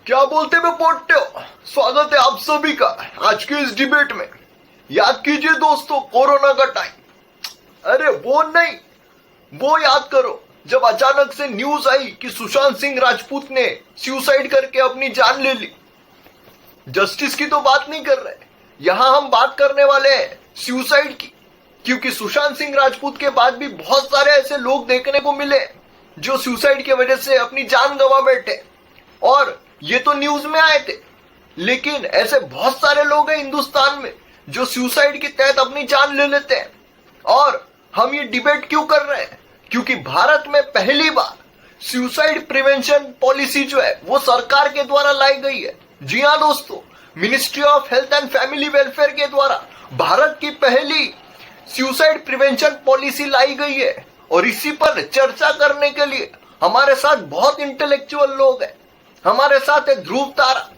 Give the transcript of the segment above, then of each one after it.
क्या बोलते हुए पोटते हो। स्वागत है आप सभी का आज के इस डिबेट में। याद कीजिए दोस्तों, कोरोना का टाइम। अरे वो नहीं, वो याद करो जब अचानक से न्यूज आई कि सुशांत सिंह राजपूत ने सुसाइड करके अपनी जान ले ली। जस्टिस की तो बात नहीं कर रहे, यहां हम बात करने वाले हैं सुसाइड की। क्योंकि सुशांत सिंह राजपूत के बाद भी बहुत सारे ऐसे लोग देखने को मिले जो सुसाइड की वजह से अपनी जान गंवा बैठे, और ये तो न्यूज में आए थे। लेकिन ऐसे बहुत सारे लोग हैं हिंदुस्तान में जो सुसाइड के तहत अपनी जान ले लेते हैं। और हम ये डिबेट क्यों कर रहे हैं? क्योंकि भारत में पहली बार सुसाइड प्रिवेंशन पॉलिसी जो है वो सरकार के द्वारा लाई गई है। जी हाँ दोस्तों, ministry of health and family welfare के द्वारा भारत की पहली सुसाइड प्रिवेंशन पॉलिसी लाई गई है। और इसी पर चर्चा करने के लिए हमारे साथ बहुत इंटेलेक्चुअल लोग हैं। हमारे साथ है ध्रुव तारा,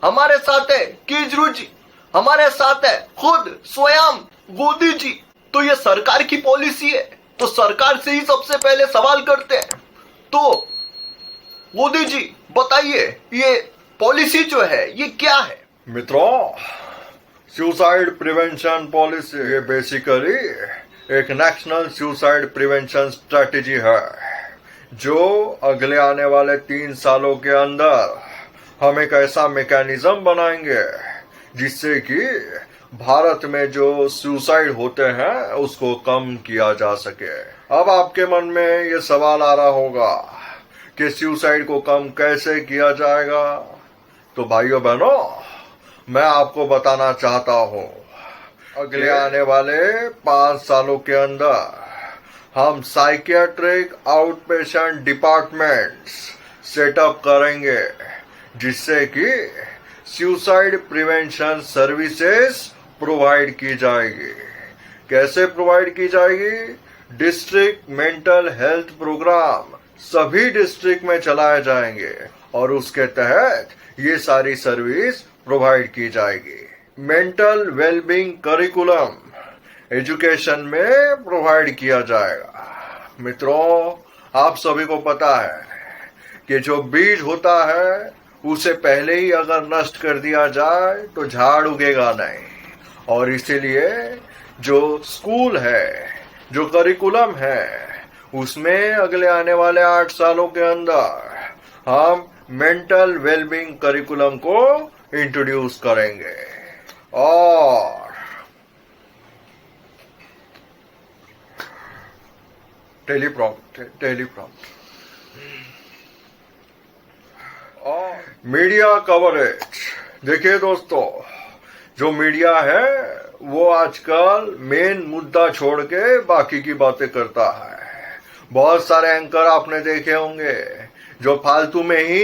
हमारे साथ है केजरू जी, हमारे साथ है खुद स्वयं मोदी जी। तो ये सरकार की पॉलिसी है, तो सरकार से ही सबसे पहले सवाल करते हैं। तो मोदी जी बताइए, ये पॉलिसी जो है ये क्या है? मित्रों, सुसाइड प्रिवेंशन पॉलिसी ये बेसिकली एक नेशनल सुसाइड प्रिवेंशन स्ट्रेटेजी है जो अगले आने वाले 3 सालों के अंदर हम एक ऐसा मैकेनिज्म बनाएंगे जिससे कि भारत में जो सुसाइड होते हैं उसको कम किया जा सके। अब आपके मन में ये सवाल आ रहा होगा कि सुसाइड को कम कैसे किया जाएगा। तो भाइयों बहनों, मैं आपको बताना चाहता हूँ, अगले आने वाले 5 सालों के अंदर हम psychiatric out patient departments setup करेंगे जिससे कि सुसाइड प्रिवेंशन सर्विसेज प्रोवाइड की जाएगी। कैसे प्रोवाइड की जाएगी? डिस्ट्रिक्ट मेंटल हेल्थ प्रोग्राम सभी डिस्ट्रिक्ट में चलाए जाएंगे और उसके तहत ये सारी सर्विस प्रोवाइड की जाएगी। मेंटल वेलबींग करिकुलम एजुकेशन में प्रोवाइड किया जाएगा। मित्रों, आप सभी को पता है कि जो बीज होता है उसे पहले ही अगर नष्ट कर दिया जाए तो झाड़ उगेगा नहीं। और इसीलिए जो स्कूल है, जो करिकुलम है, उसमें अगले आने वाले 8 सालों के अंदर हम मेंटल वेलबींग करिकुलम को इंट्रोड्यूस करेंगे। और टेलीप्रॉम्प्ट और मीडिया कवरेज। देखिए दोस्तों, जो मीडिया है वो आजकल मेन मुद्दा छोड़ के बाकी की बातें करता है। बहुत सारे एंकर आपने देखे होंगे जो फालतू में ही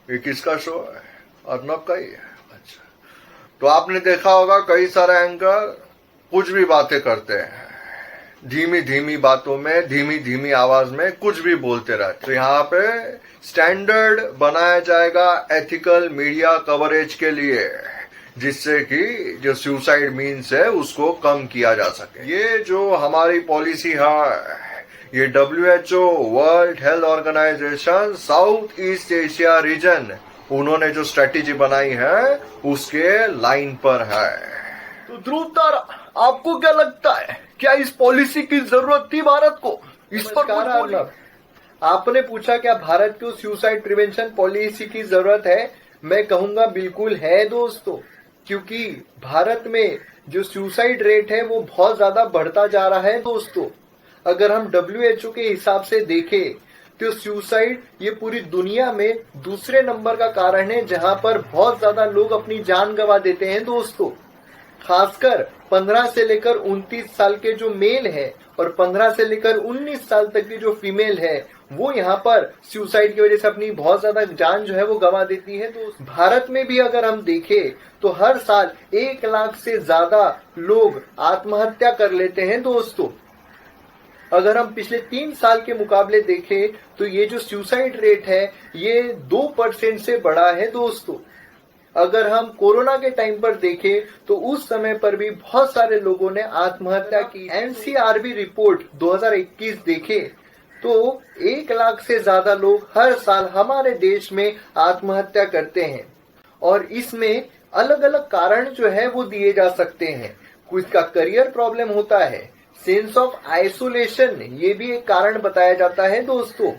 ये किसका शो है? अर्नब का ही है। अच्छा, तो आपने देखा होगा कई सारे एंकर कुछ भी बातें करते हैं, धीमी धीमी बातों में, धीमी धीमी आवाज में कुछ भी बोलते रहते। तो यहाँ पे स्टैंडर्ड बनाया जाएगा एथिकल मीडिया कवरेज के लिए, जिससे कि जो सुसाइड मीन्स है उसको कम किया जा सके। ये जो हमारी पॉलिसी है ये WHO world health organisation south east Asia region, उन्होंने जो स्ट्रेटेजी बनाई है उसके लाइन पर है। तो ध्रुव तारा, आपको क्या लगता है, क्या इस पॉलिसी की जरूरत थी भारत को? इस पर कुछ बोलिए। आपने पूछा क्या भारत को सुसाइड प्रिवेंशन पॉलिसी की जरूरत है? मैं कहूंगा बिल्कुल है दोस्तों, क्योंकि भारत में जो सुसाइड रेट है वो बहुत ज्यादा बढ़ता जा रहा है दोस्तों। अगर हम WHO के हिसाब से देखें तो सुसाइड ये पूरी दुनिया में दूसरे नंबर का कारण है जहां पर बहुत ज्यादा लोग अपनी जान गंवा देते हैं दोस्तों। खासकर 15 से लेकर 29 साल के जो मेल है और 15 से लेकर 19 साल तक की जो फीमेल है वो यहाँ पर सुसाइड की वजह से अपनी बहुत ज्यादा जान जो है वो गंवा देती है। तो भारत में भी अगर हम देखें तो हर साल 1 लाख से ज्यादा लोग आत्महत्या कर लेते हैं दोस्तों। अगर हम पिछले 3 साल के मुकाबले देखें तो ये जो सुसाइड रेट है ये 2% से बढ़ा है दोस्तों। अगर हम कोरोना के टाइम पर देखें तो उस समय पर भी बहुत सारे लोगों ने आत्महत्या की। NCRB रिपोर्ट 2021 देखे तो 1 लाख से ज्यादा लोग हर साल हमारे देश में आत्महत्या करते हैं और इसमें अलग अलग कारण जो है वो दिए जा सकते हैं। कुछ का करियर प्रॉब्लम होता है, सेंस ऑफ आइसोलेशन ये भी एक कारण बताया जाता है दोस्तों,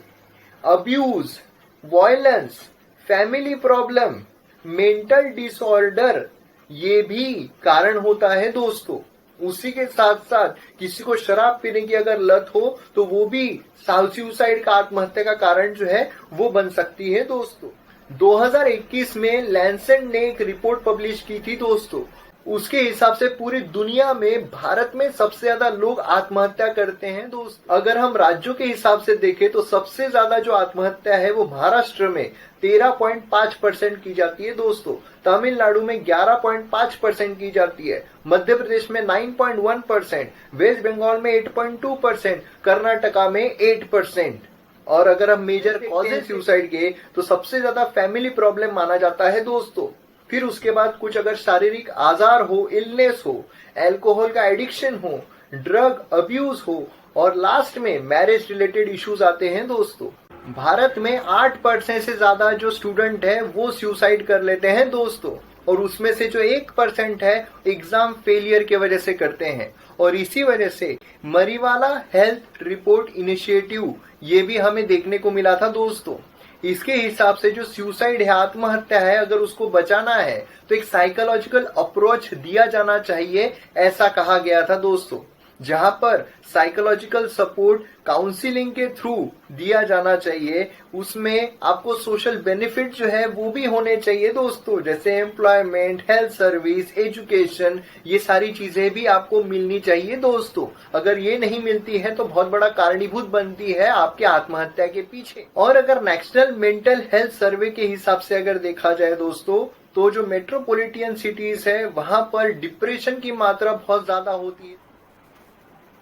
abuse, violence, family problem, mental disorder ये भी कारण होता है दोस्तों। उसी के साथ साथ किसी को शराब पीने की अगर लत हो तो वो भी सुसाइड का, आत्महत्या का कारण जो है वो बन सकती है दोस्तों। 2021 में लैंसेट ने एक रिपोर्ट पब्लिश की थी दोस्तों। उसके हिसाब से पूरी दुनिया में भारत में सबसे ज्यादा लोग आत्महत्या करते हैं दोस्तों। अगर हम राज्यों के हिसाब से देखें तो सबसे ज्यादा जो आत्महत्या है वो महाराष्ट्र में 13.5% की जाती है दोस्तों, तमिलनाडु में 11.5% की जाती है, मध्य प्रदेश में 9.1%, वेस्ट बंगाल में 8.2%, कर्नाटका में 8%। और अगर हम मेजर कॉजेज सुसाइड के तो सबसे ज्यादा फैमिली प्रॉब्लम माना जाता है दोस्तों। फिर उसके बाद कुछ अगर शारीरिक आजार हो, इलनेस हो, अल्कोहल का एडिक्शन हो, ड्रग अब्यूज हो और लास्ट में मैरिज रिलेटेड इश्यूज आते हैं दोस्तों। भारत में 8% से ज्यादा जो स्टूडेंट है वो सुसाइड कर लेते हैं दोस्तों, और उसमें से जो 1% है एग्जाम फेलियर की वजह से करते हैं। और इसी वजह से मरीवाला हेल्थ रिपोर्ट इनिशिएटिव ये भी हमें देखने को मिला था दोस्तों। इसके हिसाब से जो सुसाइड है, आत्महत्या है, अगर उसको बचाना है तो एक साइकोलॉजिकल अप्रोच दिया जाना चाहिए, ऐसा कहा गया था दोस्तों, जहां पर साइकोलॉजिकल सपोर्ट काउंसलिंग के थ्रू दिया जाना चाहिए। उसमें आपको सोशल बेनिफिट जो है वो भी होने चाहिए दोस्तों, जैसे एम्प्लॉयमेंट, हेल्थ सर्विस, एजुकेशन, ये सारी चीजें भी आपको मिलनी चाहिए दोस्तों। अगर ये नहीं मिलती है तो बहुत बड़ा कारणीभूत बनती है आपके आत्महत्या के पीछे। और अगर नेशनल मेंटल हेल्थ सर्वे के हिसाब से अगर देखा जाए दोस्तों, तो जो मेट्रोपॉलिटन सिटीज है वहां पर डिप्रेशन की मात्रा बहुत ज्यादा होती है।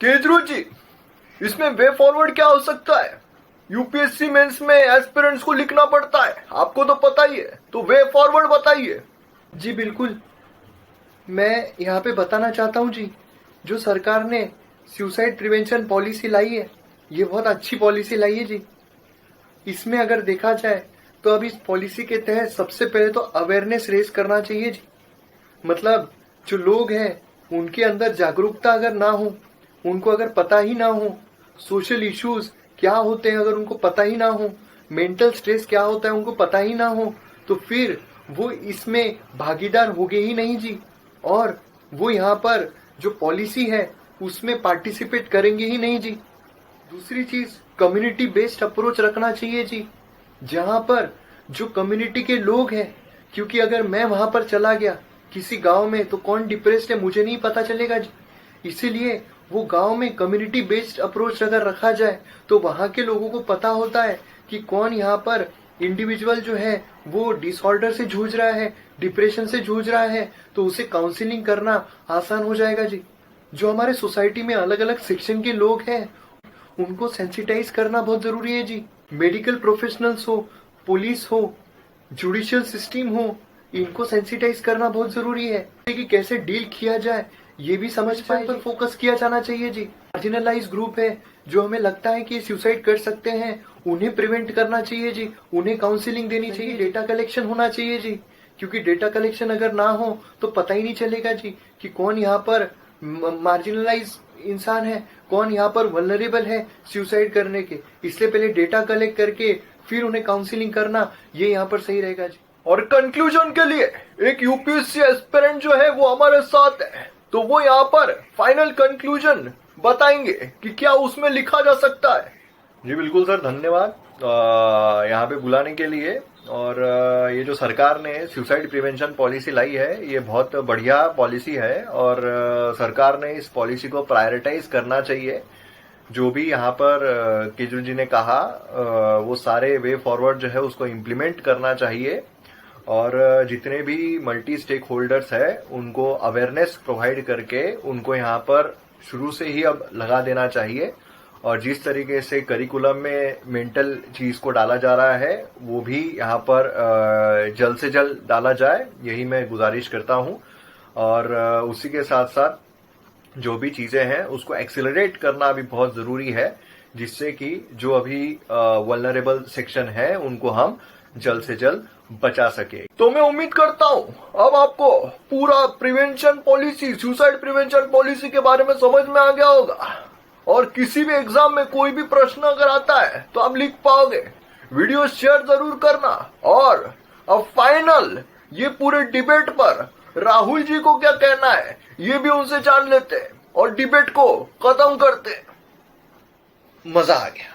केजरीवाल जी, इसमें वे फॉरवर्ड क्या हो सकता है? यूपीएससी मेंस में एस्पिरेंट्स को लिखना पड़ता है, आपको तो पता ही है, तो वे फॉरवर्ड बताइए। जी बिल्कुल, मैं यहाँ पे बताना चाहता हूँ जी, जो सरकार ने सुसाइड प्रिवेंशन पॉलिसी लाई है ये बहुत अच्छी पॉलिसी लाई है जी। इसमें अगर देखा जाए तो अब इस पॉलिसी के तहत सबसे पहले तो अवेयरनेस रेज करना चाहिए जी। मतलब जो लोग हैं उनके अंदर जागरूकता अगर ना हो, उनको अगर पता ही ना हो सोशल इश्यूज क्या होते हैं, अगर उनको पता ही ना हो मेंटल स्ट्रेस क्या होता है, उनको पता ही ना हो, तो फिर वो इसमें भागीदार होंगे ही नहीं जी, और वो यहाँ पर जो पॉलिसी है उसमें पार्टिसिपेट करेंगे ही नहीं जी। दूसरी चीज, कम्युनिटी बेस्ड अप्रोच रखना चाहिए जी, जहाँ पर जो कम्युनिटी के लोग हैं, क्योंकि अगर मैं वहां पर चला गया किसी गांव में तो कौन डिप्रेस्ड है मुझे नहीं पता चलेगा जी। इसीलिए वो गांव में कम्युनिटी बेस्ड अप्रोच अगर रखा जाए तो वहां के लोगों को पता होता है कि कौन यहाँ पर इंडिविजुअल जो है वो डिसऑर्डर से जूझ रहा है, डिप्रेशन से जूझ रहा है, तो उसे काउंसलिंग करना आसान हो जाएगा जी। जो हमारे सोसाइटी में अलग अलग सेक्शन के लोग हैं उनको सेंसिटाइज करना बहुत जरूरी है जी। मेडिकल प्रोफेशनल्स हो, पुलिस हो, जुडिशियल सिस्टम हो, इनको सेंसिटाइज करना बहुत जरूरी है कि कैसे डील किया जाए ये भी समझ पाए, पर फोकस किया जाना चाहिए जी। मार्जिनलाइज ग्रुप है जो हमें लगता है कि सुसाइड कर सकते हैं, उन्हें प्रिवेंट करना चाहिए जी, उन्हें काउंसलिंग देनी चाहिए, डेटा कलेक्शन होना चाहिए जी, क्योंकि डेटा कलेक्शन अगर ना हो तो पता ही नहीं चलेगा जी कि कौन यहाँ पर मार्जिनलाइज इंसान है, कौन यहाँ पर वल्नरेबल है सुसाइड करने के। इससे पहले डेटा कलेक्ट करके फिर उन्हें काउंसलिंग करना ये यहाँ पर सही रहेगा जी। और कंक्लूजन के लिए एक यूपीएससी एस्पिरेंट जो है वो हमारे साथ है, तो वो यहाँ पर फाइनल कंक्लूजन बताएंगे कि क्या उसमें लिखा जा सकता है। जी बिल्कुल सर, धन्यवाद यहाँ पे बुलाने के लिए। और ये जो सरकार ने सुसाइड प्रिवेंशन पॉलिसी लाई है ये बहुत बढ़िया पॉलिसी है, और सरकार ने इस पॉलिसी को प्रायोरिटाइज करना चाहिए। जो भी यहाँ पर केजरीवाल जी ने कहा वो सारे वे फॉरवर्ड जो है उसको इम्प्लीमेंट करना चाहिए, और जितने भी मल्टी स्टेक होल्डर्स है उनको अवेयरनेस प्रोवाइड करके उनको यहाँ पर शुरू से ही अब लगा देना चाहिए। और जिस तरीके से करिकुलम में मेंटल चीज को डाला जा रहा है वो भी यहाँ पर जल्द से जल्द डाला जाए, यही मैं गुजारिश करता हूँ। और उसी के साथ साथ जो भी चीजें हैं उसको एक्सेलरेट करना भी बहुत जरूरी है, जिससे कि जो अभी वल्नरेबल सेक्शन है उनको हम जल्द से जल्द बचा सके। तो मैं उम्मीद करता हूं अब आपको पूरा prevention policy, suicide prevention policy के बारे में समझ में आ गया होगा। और किसी भी एग्जाम में कोई भी प्रश्न अगर आता है तो आप लिख पाओगे। वीडियो शेयर जरूर करना। और अब फाइनल ये पूरे डिबेट पर राहुल जी को क्या कहना है ये भी उनसे जान लेते हैं और डिबेट को खत्म करते हैं। मजा आ गया।